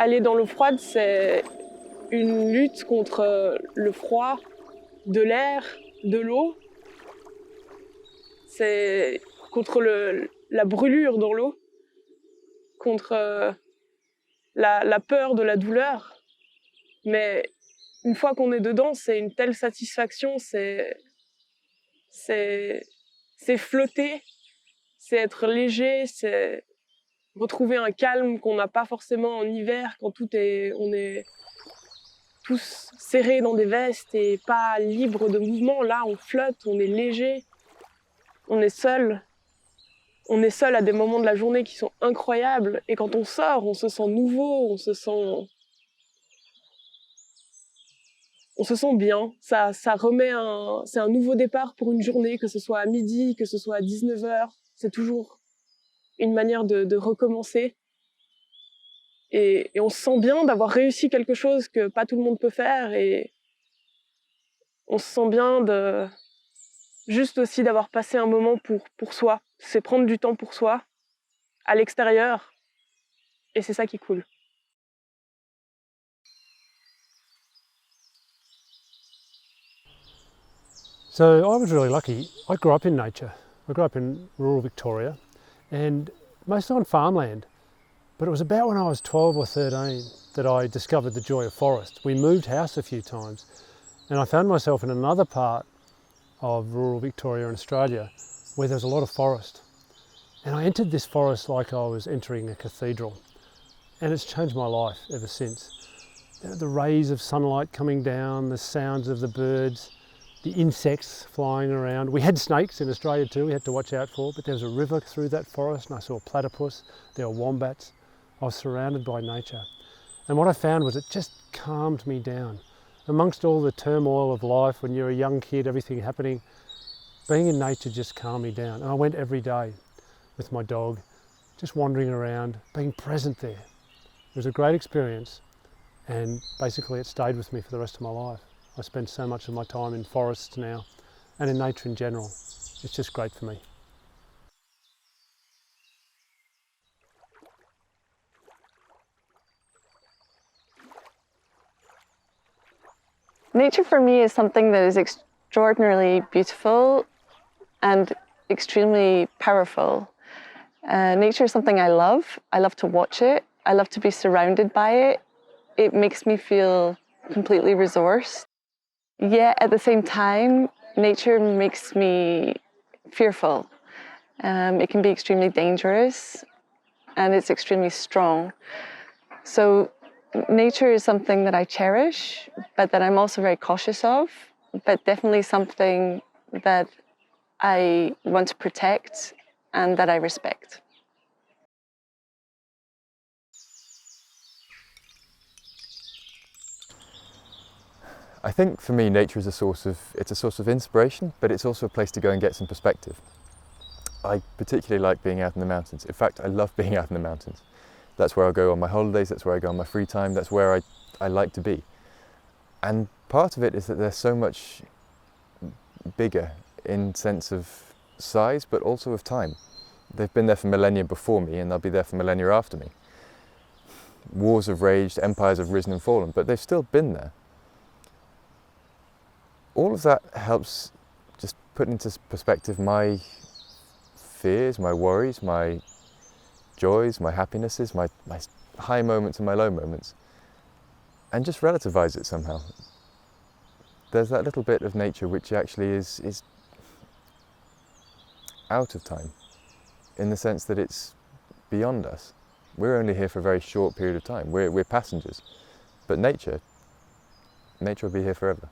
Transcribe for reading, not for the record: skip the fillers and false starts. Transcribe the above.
aller dans l'eau froide, c'est une lutte contre le froid, de l'air, de l'eau. C'est contre la brûlure dans l'eau, contre la peur de la douleur. Mais une fois qu'on est dedans, c'est une telle satisfaction, c'est flotter, c'est être léger, c'est retrouver un calme qu'on n'a pas forcément en hiver quand on est tous serrés dans des vestes et pas libres de mouvement. Là, on flotte, on est léger, on est seul. On est seul à des moments de la journée qui sont incroyables. Et quand on sort, on se sent nouveau, on se sent bien. Ça remet c'est un nouveau départ pour une journée, que ce soit à midi, que ce soit à 19h. C'est toujours une manière de recommencer. Et on se sent bien d'avoir réussi quelque chose que pas tout le monde peut faire. Et on se sent bien juste aussi d'avoir passé un moment pour soi. C'est prendre du temps pour soi, à l'extérieur. Et c'est ça qui est cool. So I was really lucky. I grew up in nature. I grew up in rural Victoria and mostly on farmland. But it was about when I was 12 or 13 that I discovered the joy of forest. We moved house a few times and I found myself in another part of rural Victoria in Australia where there was a lot of forest. And I entered this forest like I was entering a cathedral. And it's changed my life ever since. The rays of sunlight coming down, the sounds of the birds, the insects flying around. We had snakes in Australia too, we had to watch out for, but there was a river through that forest and I saw platypus, there were wombats. I was surrounded by nature. And what I found was it just calmed me down. Amongst all the turmoil of life, when you're a young kid, everything happening, being in nature just calmed me down. And I went every day with my dog, just wandering around, being present there. It was a great experience and basically it stayed with me for the rest of my life. I spend so much of my time in forests now and in nature in general. It's just great for me. Nature for me is something that is extraordinarily beautiful and extremely powerful. Nature is something I love. I love to watch it. I love to be surrounded by it. It makes me feel completely resourced. Yet at the same time, nature makes me fearful. It can be extremely dangerous and it's extremely strong. So nature is something that I cherish, but that I'm also very cautious of, but definitely something that I want to protect and that I respect. I think for me nature is a source of inspiration, but it's also a place to go and get some perspective. I particularly like being out in the mountains. In fact, I love being out in the mountains. That's where I go on my holidays, that's where I go on my free time, that's where I like to be. And part of it is that they're so much bigger in sense of size, but also of time. They've been there for millennia before me and they'll be there for millennia after me. Wars have raged, empires have risen and fallen, but they've still been there. All of that helps just put into perspective my fears, my worries, my joys, my happinesses, my high moments and my low moments, and just relativize it somehow. There's that little bit of nature which actually is out of time, in the sense that it's beyond us. We're only here for a very short period of time. We're passengers, but nature will be here forever.